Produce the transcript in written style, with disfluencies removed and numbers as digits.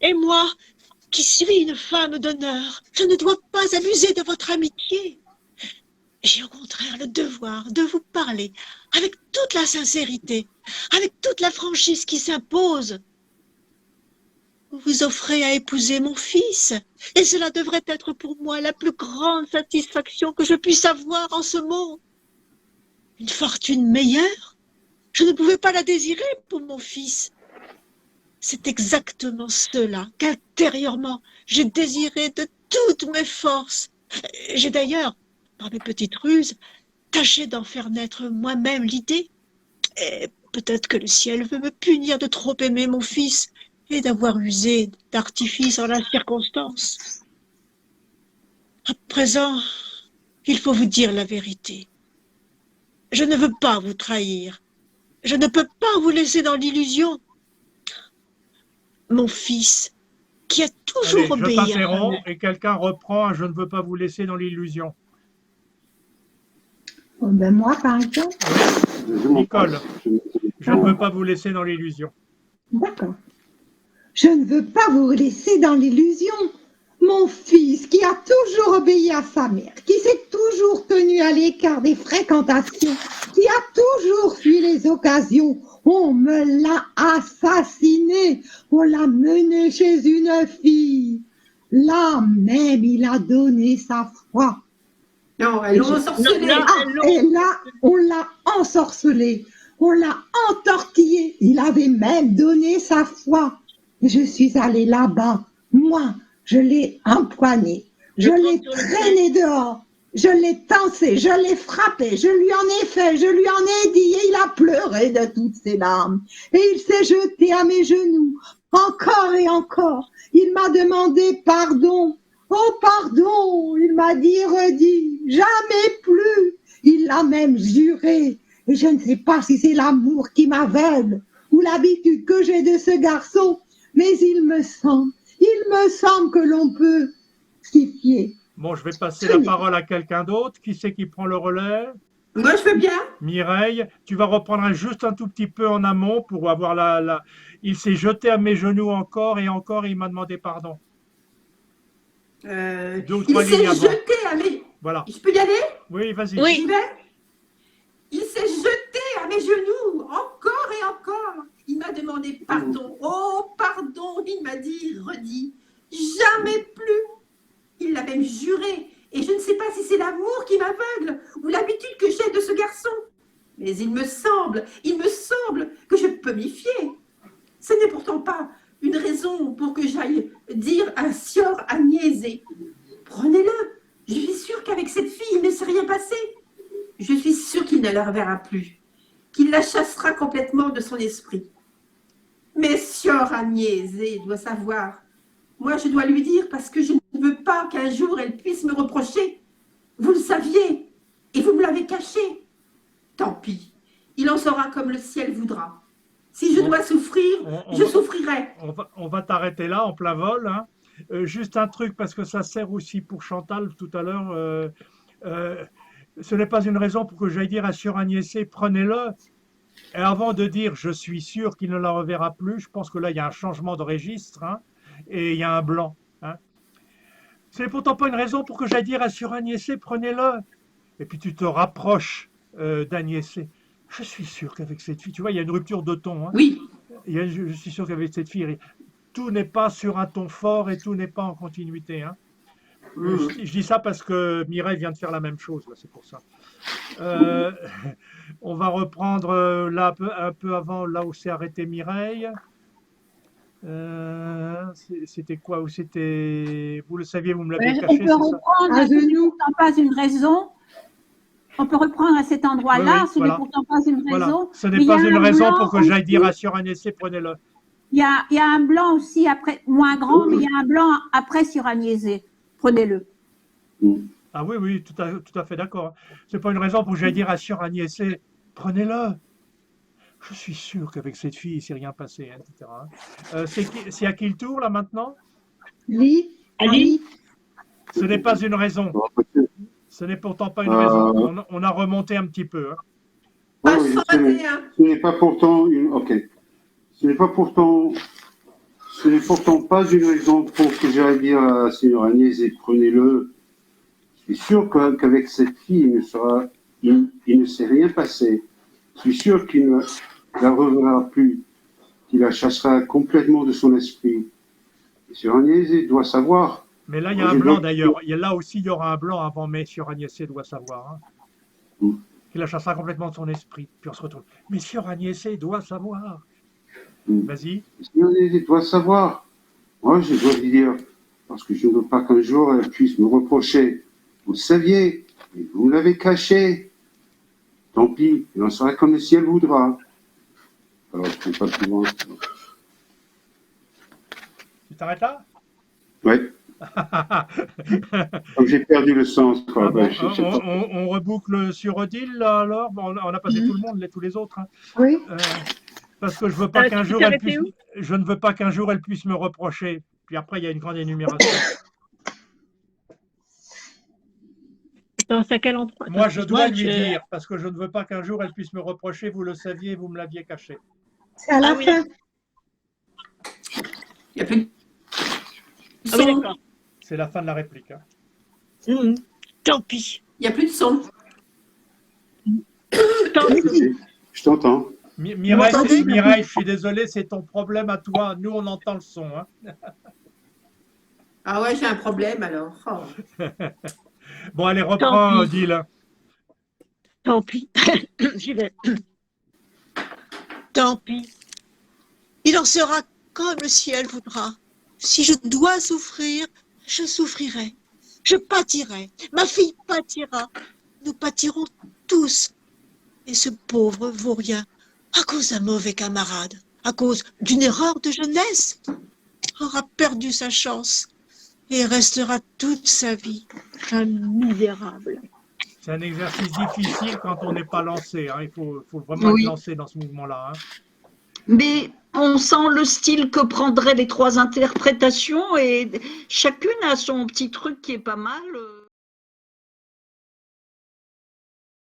Et moi, qui suis une femme d'honneur, je ne dois pas abuser de votre amitié. J'ai au contraire le devoir de vous parler avec toute la sincérité, avec toute la franchise qui s'impose. Vous vous offrez à épouser mon fils, et cela devrait être pour moi la plus grande satisfaction que je puisse avoir en ce monde. Une fortune meilleure, je ne pouvais pas la désirer pour mon fils. C'est exactement cela qu'intérieurement j'ai désiré de toutes mes forces. J'ai d'ailleurs, par mes petites ruses, tâché d'en faire naître moi-même l'idée. Et peut-être que le ciel veut me punir de trop aimer mon fils et d'avoir usé d'artifice en la circonstance. À présent, il faut vous dire la vérité. Je ne veux pas vous trahir. Je ne peux pas vous laisser dans l'illusion. Mon fils, qui a toujours Allez, je obéi à sa t'interromps mère. et quelqu'un reprend. Je ne veux pas vous laisser dans l'illusion. Oh, ben moi, par exemple. Oui, Nicole, je ne veux pas vous laisser dans l'illusion. D'accord. Je ne veux pas vous laisser dans l'illusion. Mon fils, qui a toujours obéi à sa mère, qui s'est toujours tenu à l'écart des fréquentations, qui a toujours fui les occasions, on me l'a assassiné, on l'a mené chez une fille. Là même, il a donné sa foi. Non, elles l'ont ensorcelé. Et là, on l'a ensorcelé, on l'a entortillé. Il avait même donné sa foi. Je suis allée là-bas, moi, je l'ai empoigné, je l'ai traîné dehors, je l'ai tancé, je l'ai frappé, je lui en ai fait, je lui en ai dit, et il a pleuré de toutes ses larmes. Et il s'est jeté à mes genoux, encore et encore. Il m'a demandé pardon. Oh, pardon, il m'a dit et redit, jamais plus. Il l'a même juré. Et je ne sais pas si c'est l'amour qui m'aveugle ou l'habitude que j'ai de ce garçon, mais il me semble que l'on peut s'y fier. Bon, je vais passer la parole à quelqu'un d'autre. Qui c'est qui prend le relais? Moi, je veux bien. Mireille, tu vas reprendre juste un tout petit peu en amont pour avoir la... Il s'est jeté à mes genoux encore et encore et il m'a demandé pardon. Il s'est jeté à mes... Voilà. Je peux y aller? Oui, vas-y. Oui. J'y vais? Il s'est jeté à mes genoux, encore et encore. Il m'a demandé pardon. Oh, pardon, il m'a dit, redit, jamais plus. Il l'a même juré. Et je ne sais pas si c'est l'amour qui m'aveugle ou l'habitude que j'ai de ce garçon. Mais il me semble que je peux m'y fier. Ce n'est pourtant pas une raison pour que j'aille dire à Sior Agnese, prenez-le. Je suis sûre qu'avec cette fille, il ne s'est rien passé. Je suis sûre qu'il ne la reverra plus, qu'il la chassera complètement de son esprit. Mais Sior Agnese doit savoir. Moi, je dois lui dire parce que je ne veux pas qu'un jour elle puisse me reprocher. Vous le saviez et vous me l'avez caché. Tant pis, il en sera comme le ciel voudra. Si je dois souffrir, je souffrirai. On va t'arrêter là en plein vol. Hein. Juste un truc, parce que ça sert aussi pour Chantal tout à l'heure. Ce n'est pas une raison pour que j'aille dire à Sior Agnese, prenez-le. Et avant de dire je suis sûr qu'il ne la reverra plus, je pense que là il y a un changement de registre hein, et il y a un blanc. Hein. Ce n'est pourtant pas une raison pour que j'aille dire à Sior Agnese, prenez-le. Et puis tu te rapproches d'Agnese. Je suis sûr qu'avec cette fille, tu vois, il y a une rupture de ton. Hein. Oui. Je suis sûr qu'avec cette fille, tout n'est pas sur un ton fort et tout n'est pas en continuité. Hein. Je dis ça parce que Mireille vient de faire la même chose, c'est pour ça. On va reprendre là un peu avant, là où s'est arrêté Mireille. C'était quoi? Vous le saviez, vous me l'avez caché. On peut reprendre à genoux. Pas une raison. On peut reprendre à cet endroit-là, oui, ce n'est pourtant pas une raison. Voilà. Ce n'est pas une raison pour que j'aille dire à Sior Agnese, prenez-le. Il y a un blanc aussi, après, moins grand, mais il y a un blanc après Sior Agnese. Prenez-le. Ah oui, tout à fait d'accord. Ce n'est pas une raison pour que j'aille dire à Sior Agnese, prenez-le. Je suis sûr qu'avec cette fille, il ne s'est rien passé, hein, etc. C'est à qui le tour, là, maintenant? Ali. Ce n'est pas une raison. Ce n'est pourtant pas une raison. On a remonté un petit peu. Hein. Oui, ce n'est pas pourtant une... Ok. Ce n'est pas pourtant ce n'est pourtant pas une raison pour que j'aille dire à Seigneur Agnès, et prenez-le. Je suis sûr qu'avec cette fille, il ne s'est rien passé. Je suis sûr qu'il ne la reverra plus, qu'il la chassera complètement de son esprit. Et Seigneur Agnès doit savoir. Mais là, il y a un blanc d'ailleurs. Là aussi, il y aura un blanc avant mai, Sieur Agnès doit savoir. Hein. Qu'il la chassera complètement de son esprit. Puis on se retrouve. Mais Sieur Agnès doit savoir. Vas-y. Seigneur Agnès doit savoir. Moi, je dois lui dire, parce que je ne veux pas qu'un jour elle puisse me reprocher. Vous le saviez, et vous l'avez caché. Tant pis, il en sera comme le ciel voudra. Alors, je ne peux pas plus loin. Tu t'arrêtes là? Oui. Comme j'ai perdu le sens. Quoi. Ah bon, on reboucle sur Odile, là, alors bon, on a passé tout le monde, tous les autres. Hein. Oui. Parce que je veux pas qu'un jour je ne veux pas qu'un jour elle puisse me reprocher. Puis après, il y a une grande énumération. Dans quel endroit? Moi, je dois lui dire, parce que je ne veux pas qu'un jour elle puisse me reprocher. Vous le saviez, vous me l'aviez caché. C'est à la fin. Il n'y a plus de Ah oui, d'accord. C'est la fin de la réplique. Hein. Tant pis. Il n'y a plus de son. Tant pis. Je t'entends. Mireille, je suis désolé, c'est ton problème à toi. Nous, on entend le son. Hein. Ah ouais, j'ai un problème alors. Oh. Bon, allez, reprends, Odile. Tant pis. J'y vais. Tant pis. Il en sera comme le ciel voudra. Si je dois souffrir, je souffrirai. Je pâtirai. Ma fille pâtira. Nous pâtirons tous. Et ce pauvre vaurien, à cause d'un mauvais camarade, à cause d'une erreur de jeunesse, aura perdu sa chance et restera toute sa vie un misérable. C'est un exercice difficile quand on n'est pas lancé. Hein. Il faut vraiment être lancé dans ce mouvement-là. Hein. Mais on sent le style que prendraient les trois interprétations et chacune a son petit truc qui est pas mal.